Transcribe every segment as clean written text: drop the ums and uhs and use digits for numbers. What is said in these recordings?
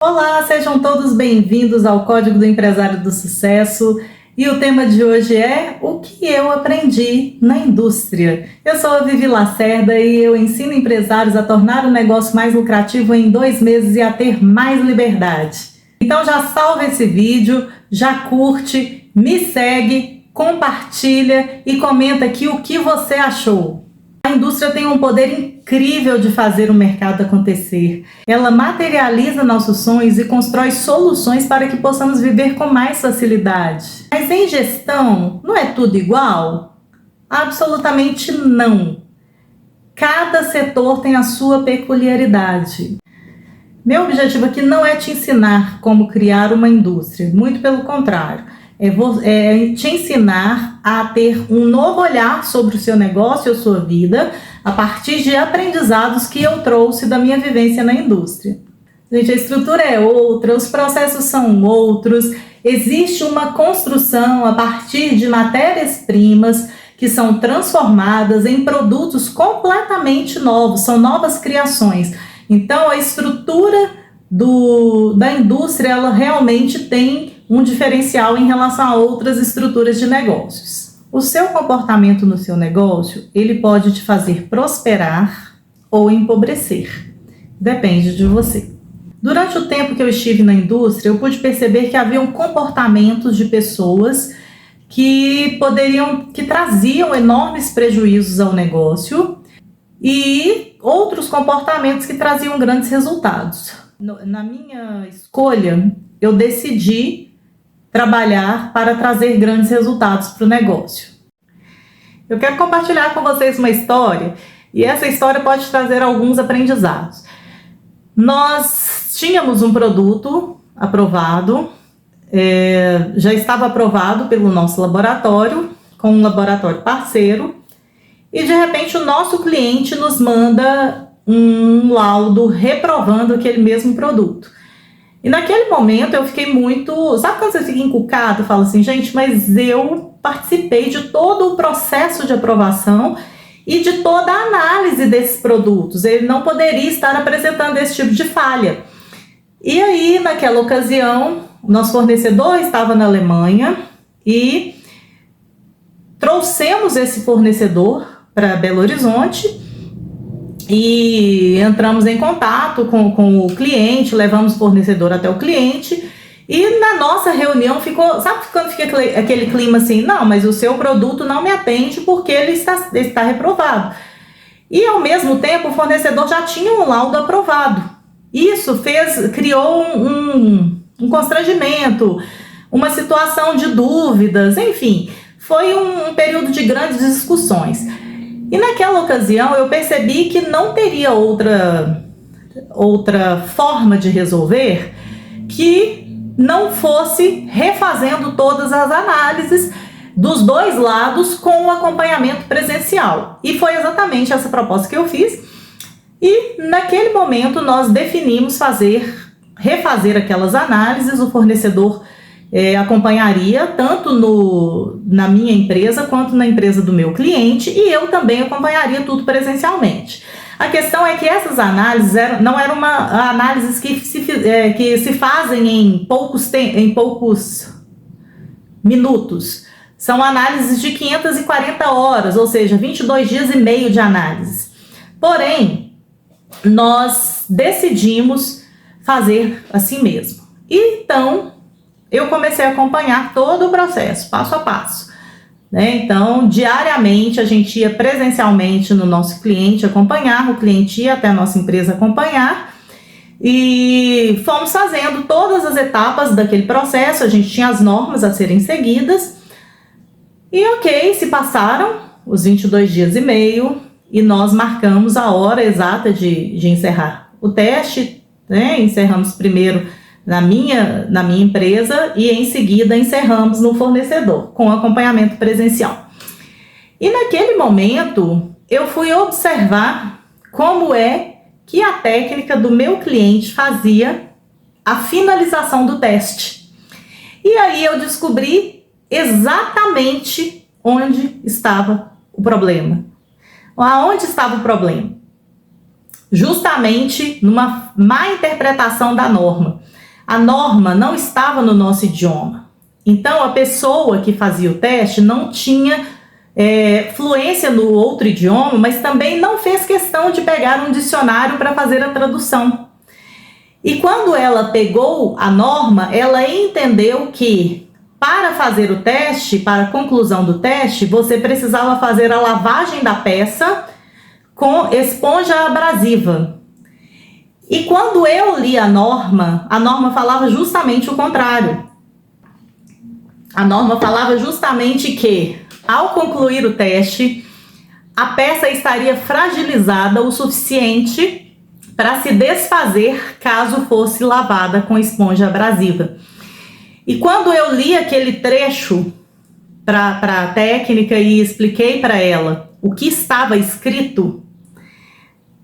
Olá, sejam todos bem-vindos ao Código do Empresário do Sucesso. E o tema de hoje é o que eu aprendi na indústria. Eu sou a Vivi Lacerda e eu ensino empresários a tornar o negócio mais lucrativo em 2 meses e a ter mais liberdade. Então já salva esse vídeo, já curte, me segue, compartilha e comenta aqui o que você achou. A indústria tem um poder incrível de fazer o mercado acontecer. Ela materializa nossos sonhos e constrói soluções para que possamos viver com mais facilidade. Mas em gestão, não é tudo igual? Absolutamente não. Cada setor tem a sua peculiaridade. Meu objetivo aqui não é te ensinar como criar uma indústria, muito pelo contrário. É te ensinar a ter um novo olhar sobre o seu negócio ou sua vida a partir de aprendizados que eu trouxe da minha vivência na indústria. Gente, a estrutura é outra, os processos são outros, existe uma construção a partir de matérias-primas que são transformadas em produtos completamente novos, são novas criações. Então, a estrutura da indústria, ela realmente tem um diferencial em relação a outras estruturas de negócios. O seu comportamento no seu negócio, ele pode te fazer prosperar ou empobrecer. Depende de você. Durante o tempo que eu estive na indústria, eu pude perceber que haviam comportamentos de pessoas que traziam enormes prejuízos ao negócio e outros comportamentos que traziam grandes resultados. Na minha escolha, eu decidi trabalhar para trazer grandes resultados para o negócio. Eu quero compartilhar com vocês uma história e essa história pode trazer alguns aprendizados. Nós tínhamos um produto aprovado, já estava aprovado pelo nosso laboratório, com um laboratório parceiro, e de repente o nosso cliente nos manda um laudo reprovando aquele mesmo produto. E naquele momento eu fiquei muito... Sabe quando você fica encucado? Fala assim, gente, mas eu participei de todo o processo de aprovação e de toda a análise desses produtos. Ele não poderia estar apresentando esse tipo de falha. E aí, naquela ocasião, o nosso fornecedor estava na Alemanha e trouxemos esse fornecedor para Belo Horizonte e entramos em contato com o cliente, levamos o fornecedor até o cliente e na nossa reunião ficou, sabe quando fica aquele clima assim, não, mas o seu produto não me atende porque ele está reprovado. E ao mesmo tempo o fornecedor já tinha um laudo aprovado. Isso criou um constrangimento, uma situação de dúvidas, enfim, foi um período de grandes discussões. E naquela ocasião eu percebi que não teria outra forma de resolver que não fosse refazendo todas as análises dos dois lados com o acompanhamento presencial. E foi exatamente essa proposta que eu fiz. E naquele momento nós definimos refazer aquelas análises, o fornecedor acompanharia tanto na minha empresa quanto na empresa do meu cliente e eu também acompanharia tudo presencialmente. A questão é que essas análises não eram análises que se fazem em poucos minutos. São análises de 540 horas, ou seja, 22 dias e meio de análise. Porém, nós decidimos fazer assim mesmo. Então, eu comecei a acompanhar todo o processo, passo a passo, né? Então, diariamente a gente ia presencialmente no nosso cliente acompanhar, o cliente ia até a nossa empresa acompanhar e fomos fazendo todas as etapas daquele processo, a gente tinha as normas a serem seguidas e ok, se passaram os 22 dias e meio e nós marcamos a hora exata de encerrar o teste, né? Encerramos primeiro na minha empresa e em seguida encerramos no fornecedor com acompanhamento presencial. E naquele momento eu fui observar como é que a técnica do meu cliente fazia a finalização do teste. E aí eu descobri exatamente onde estava o problema. Aonde estava o problema? Justamente numa má interpretação da norma. a norma não estava no nosso idioma. Então, a pessoa que fazia o teste não tinha fluência no outro idioma, mas também não fez questão de pegar um dicionário para fazer a tradução. E quando ela pegou a norma, ela entendeu que para fazer o teste, para a conclusão do teste, você precisava fazer a lavagem da peça com esponja abrasiva. E quando eu li a norma falava justamente o contrário. A norma falava justamente que, ao concluir o teste, a peça estaria fragilizada o suficiente para se desfazer caso fosse lavada com esponja abrasiva. E quando eu li aquele trecho para a técnica e expliquei para ela o que estava escrito,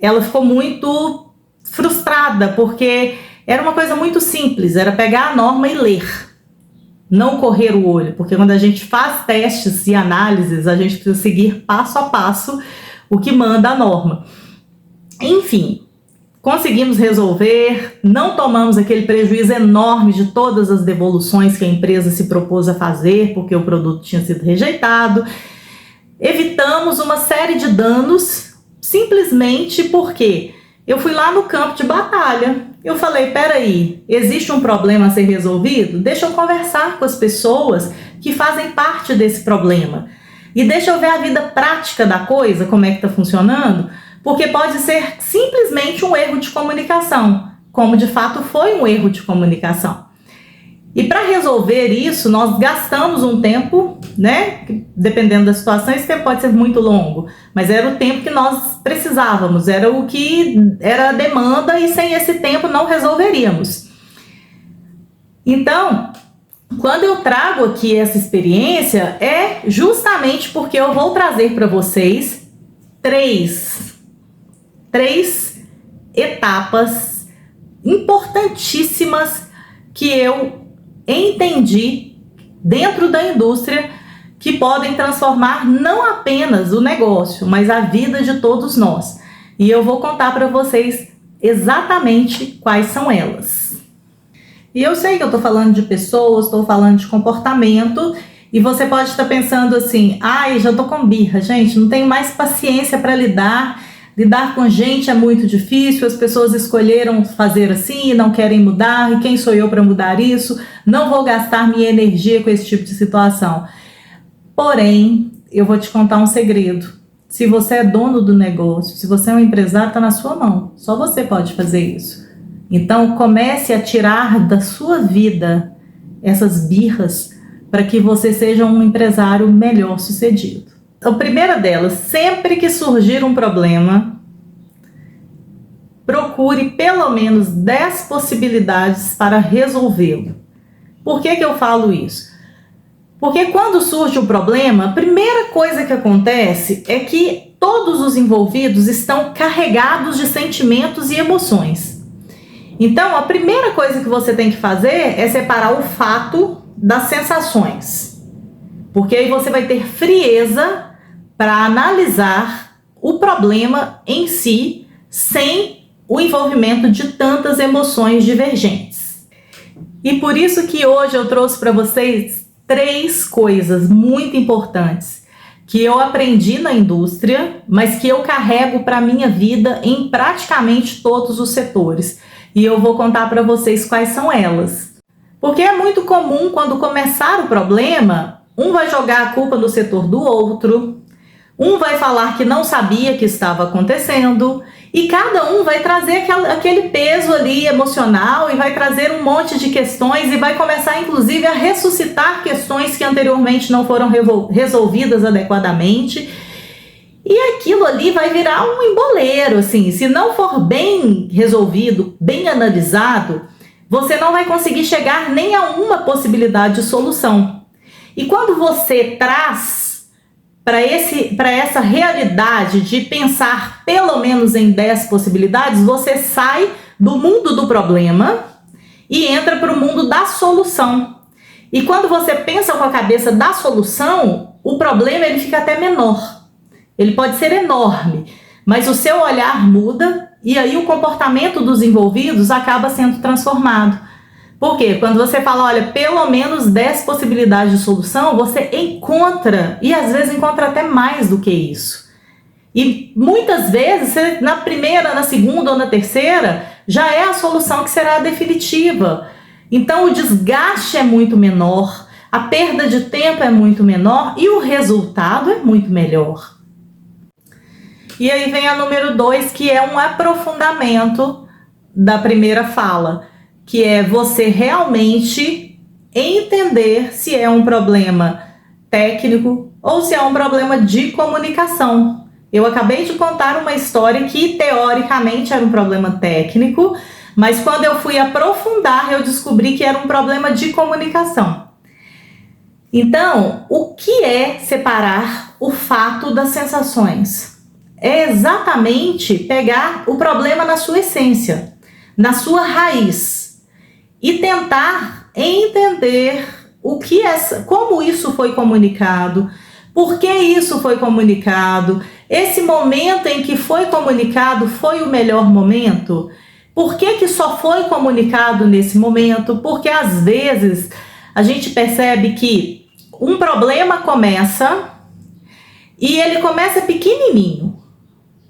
ela ficou muito frustrada, porque era uma coisa muito simples, era pegar a norma e ler, não correr o olho, porque quando a gente faz testes e análises, a gente precisa seguir passo a passo o que manda a norma. Enfim, conseguimos resolver, não tomamos aquele prejuízo enorme de todas as devoluções que a empresa se propôs a fazer, porque o produto tinha sido rejeitado. Evitamos uma série de danos, simplesmente porque eu fui lá no campo de batalha. Eu falei, peraí, existe um problema a ser resolvido? Deixa eu conversar com as pessoas que fazem parte desse problema. E deixa eu ver a vida prática da coisa, como é que está funcionando, porque pode ser simplesmente um erro de comunicação, como de fato foi um erro de comunicação. E para resolver isso, nós gastamos um tempo, né? Dependendo da situação, esse tempo pode ser muito longo, mas era o tempo que nós precisávamos, era o que era a demanda e sem esse tempo não resolveríamos. Então, quando eu trago aqui essa experiência, é justamente porque eu vou trazer para vocês três etapas importantíssimas que eu entendi dentro da indústria que podem transformar não apenas o negócio, mas a vida de todos nós. E eu vou contar para vocês exatamente quais são elas. E eu sei que eu estou falando de pessoas, estou falando de comportamento, e você pode estar pensando assim, ai, já estou com birra, gente, não tenho mais paciência para lidar com gente é muito difícil, as pessoas escolheram fazer assim e não querem mudar, e quem sou eu para mudar isso? Não vou gastar minha energia com esse tipo de situação. Porém, eu vou te contar um segredo. Se você é dono do negócio, se você é um empresário, está na sua mão. Só você pode fazer isso. Então, comece a tirar da sua vida essas birras para que você seja um empresário melhor sucedido. A primeira delas, sempre que surgir um problema, procure pelo menos 10 possibilidades para resolvê-lo. Por que eu falo isso? Porque quando surge um problema, a primeira coisa que acontece é que todos os envolvidos estão carregados de sentimentos e emoções. Então, a primeira coisa que você tem que fazer é separar o fato das sensações. Porque aí você vai ter frieza para analisar o problema em si, sem o envolvimento de tantas emoções divergentes. E por isso que hoje eu trouxe para vocês 3 coisas muito importantes que eu aprendi na indústria, mas que eu carrego para a minha vida em praticamente todos os setores. E eu vou contar para vocês quais são elas. Porque é muito comum, quando começar o problema, um vai jogar a culpa no setor do outro, um vai falar que não sabia que estava acontecendo, e cada um vai trazer aquele peso ali emocional e vai trazer um monte de questões e vai começar inclusive a ressuscitar questões que anteriormente não foram resolvidas adequadamente, e aquilo ali vai virar um emboleiro, assim. Se não for bem resolvido, bem analisado, você não vai conseguir chegar nem a uma possibilidade de solução. E quando você traz para essa realidade de pensar pelo menos em 10 possibilidades, você sai do mundo do problema e entra para o mundo da solução. E quando você pensa com a cabeça da solução, o problema ele fica até menor. Ele pode ser enorme, mas o seu olhar muda e aí o comportamento dos envolvidos acaba sendo transformado. Por quê? Quando você fala, olha, pelo menos 10 possibilidades de solução, você encontra, e às vezes encontra até mais do que isso. E muitas vezes, na primeira, na segunda ou na terceira, já é a solução que será a definitiva. Então o desgaste é muito menor, a perda de tempo é muito menor e o resultado é muito melhor. E aí vem a número 2, que é um aprofundamento da primeira fala, que é você realmente entender se é um problema técnico ou se é um problema de comunicação. Eu acabei de contar uma história que teoricamente era um problema técnico, mas quando eu fui aprofundar, eu descobri que era um problema de comunicação. Então, o que é separar o fato das sensações? É exatamente pegar o problema na sua essência, na sua raiz, e tentar entender como isso foi comunicado, por que isso foi comunicado, esse momento em que foi comunicado foi o melhor momento, por que só foi comunicado nesse momento, porque às vezes a gente percebe que um problema começa e ele começa pequenininho,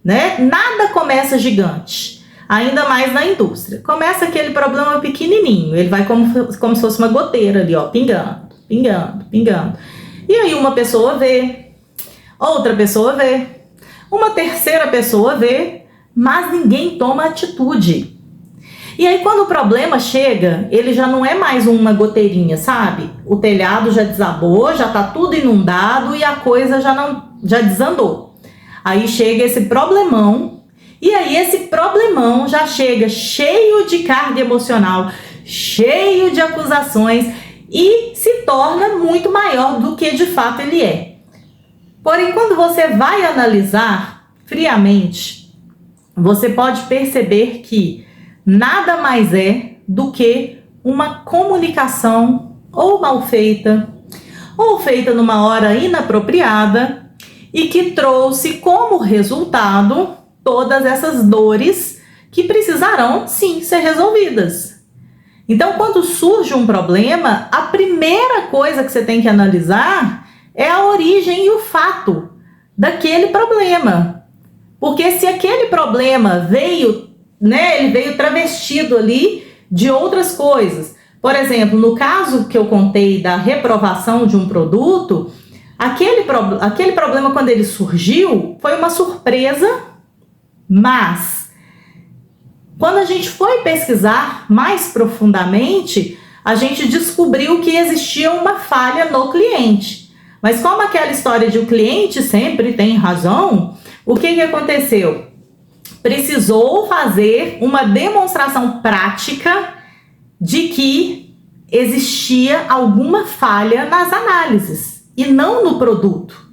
né? Nada começa gigante. Ainda mais na indústria. Começa aquele problema pequenininho, ele vai como se fosse uma goteira ali, ó, pingando, pingando, pingando. E aí uma pessoa vê, outra pessoa vê, uma terceira pessoa vê, mas ninguém toma atitude. E aí quando o problema chega, ele já não é mais uma goteirinha, sabe? O telhado já desabou, já tá tudo inundado e a coisa já desandou. Aí chega esse problemão. E aí esse problemão já chega cheio de carga emocional, cheio de acusações e se torna muito maior do que de fato ele é. Porém, quando você vai analisar friamente, você pode perceber que nada mais é do que uma comunicação ou mal feita, ou feita numa hora inapropriada e que trouxe como resultado todas essas dores que precisarão, sim, ser resolvidas. Então, quando surge um problema, a primeira coisa que você tem que analisar é a origem e o fato daquele problema. Porque se aquele problema veio, né, ele veio travestido ali de outras coisas. Por exemplo, no caso que eu contei da reprovação de um produto, aquele problema, quando ele surgiu, foi uma surpresa. Mas, quando a gente foi pesquisar mais profundamente, a gente descobriu que existia uma falha no cliente. Mas como aquela história de o cliente sempre tem razão, o que aconteceu? Precisou fazer uma demonstração prática de que existia alguma falha nas análises e não no produto.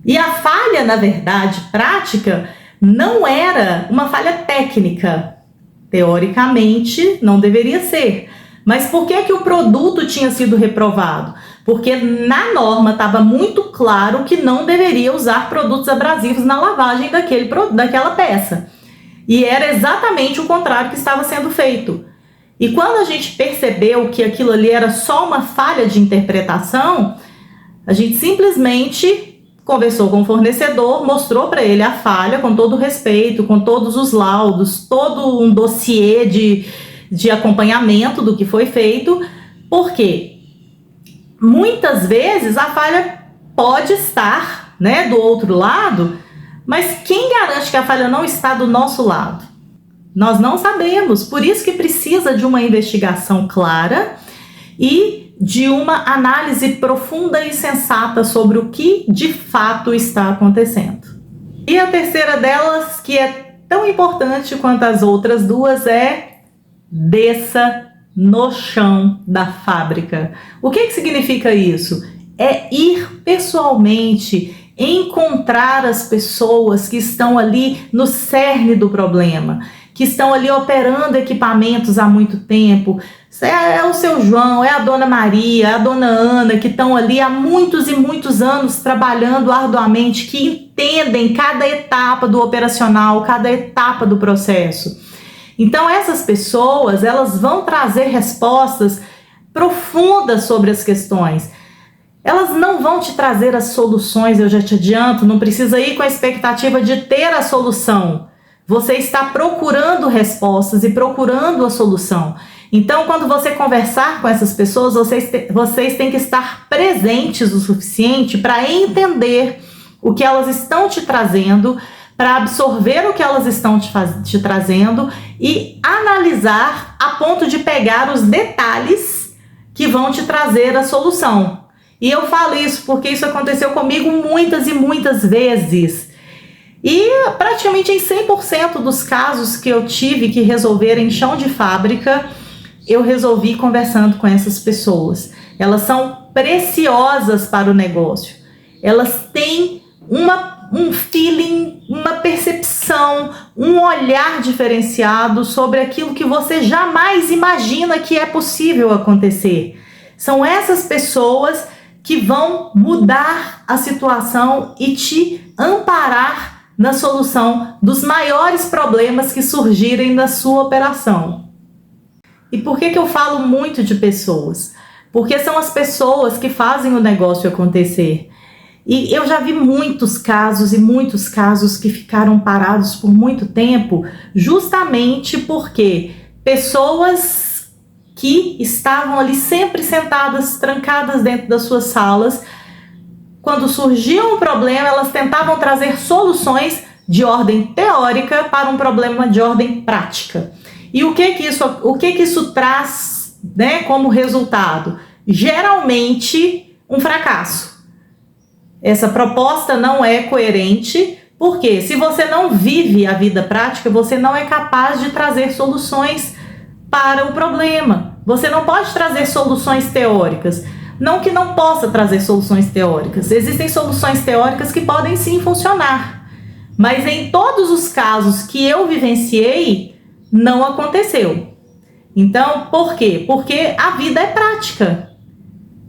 E a falha, na verdade, prática, não era uma falha técnica. Teoricamente, não deveria ser. Mas por que o produto tinha sido reprovado? Porque na norma estava muito claro que não deveria usar produtos abrasivos na lavagem daquela peça. E era exatamente o contrário que estava sendo feito. E quando a gente percebeu que aquilo ali era só uma falha de interpretação, a gente simplesmente conversou com o fornecedor, mostrou para ele a falha com todo o respeito, com todos os laudos, todo um dossiê de acompanhamento do que foi feito, porque muitas vezes a falha pode estar, né, do outro lado, mas quem garante que a falha não está do nosso lado? Nós não sabemos, por isso que precisa de uma investigação clara e de uma análise profunda e sensata sobre o que de fato está acontecendo. E a terceira delas, que é tão importante quanto as outras duas, é desça no chão da fábrica. O que significa isso? É ir pessoalmente, encontrar as pessoas que estão ali no cerne do problema, que estão ali operando equipamentos há muito tempo. É o seu João, é a dona Maria, é a dona Ana, que estão ali há muitos e muitos anos trabalhando arduamente, que entendem cada etapa do operacional, cada etapa do processo. Então essas pessoas, elas vão trazer respostas profundas sobre as questões. Elas não vão te trazer as soluções, eu já te adianto, não precisa ir com a expectativa de ter a solução. Você está procurando respostas e procurando a solução. Então, quando você conversar com essas pessoas, vocês têm que estar presentes o suficiente para entender o que elas estão te trazendo, para absorver o que elas estão te trazendo e analisar a ponto de pegar os detalhes que vão te trazer a solução. E eu falo isso porque isso aconteceu comigo muitas e muitas vezes. E praticamente em 100% dos casos que eu tive que resolver em chão de fábrica, eu resolvi conversando com essas pessoas. Elas são preciosas para o negócio. Elas têm um feeling, uma percepção, um olhar diferenciado sobre aquilo que você jamais imagina que é possível acontecer. São essas pessoas que vão mudar a situação e te amparar na solução dos maiores problemas que surgirem na sua operação. E por que eu falo muito de pessoas? Porque são as pessoas que fazem o negócio acontecer. E eu já vi muitos casos que ficaram parados por muito tempo, justamente porque pessoas que estavam ali sempre sentadas, trancadas dentro das suas salas, quando surgia um problema, elas tentavam trazer soluções de ordem teórica para um problema de ordem prática. E o que que isso traz, né, como resultado? Geralmente, um fracasso. Essa proposta não é coerente, porque se você não vive a vida prática, você não é capaz de trazer soluções para o problema. Você não pode trazer soluções teóricas. Não que não possa trazer soluções teóricas. Existem soluções teóricas que podem sim funcionar. Mas em todos os casos que eu vivenciei, não aconteceu. Então, por quê? Porque a vida é prática.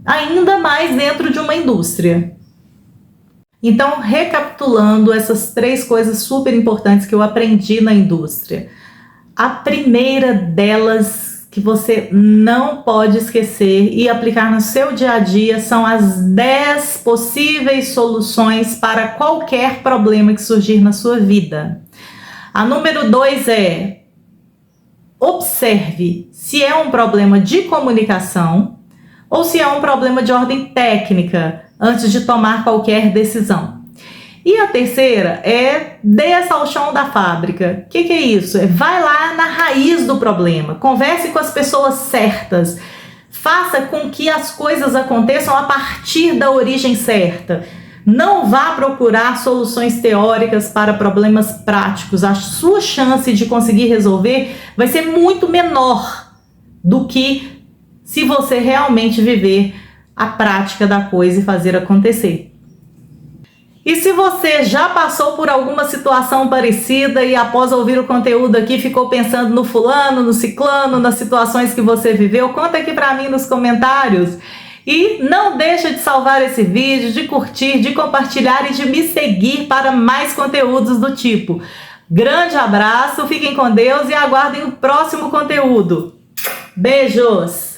Ainda mais dentro de uma indústria. Então, recapitulando essas 3 coisas super importantes que eu aprendi na indústria. A primeira delas que você não pode esquecer e aplicar no seu dia a dia são as 10 possíveis soluções para qualquer problema que surgir na sua vida. A número 2 é: observe se é um problema de comunicação ou se é um problema de ordem técnica antes de tomar qualquer decisão. E a terceira é: desça ao chão da fábrica. O que é isso? Vai lá na raiz do problema, converse com as pessoas certas, faça com que as coisas aconteçam a partir da origem certa. Não vá procurar soluções teóricas para problemas práticos. A sua chance de conseguir resolver vai ser muito menor do que se você realmente viver a prática da coisa e fazer acontecer. E se você já passou por alguma situação parecida e após ouvir o conteúdo aqui ficou pensando no fulano, no ciclano, nas situações que você viveu, conta aqui pra mim nos comentários. E não deixa de salvar esse vídeo, de curtir, de compartilhar e de me seguir para mais conteúdos do tipo. Grande abraço, fiquem com Deus e aguardem o próximo conteúdo. Beijos!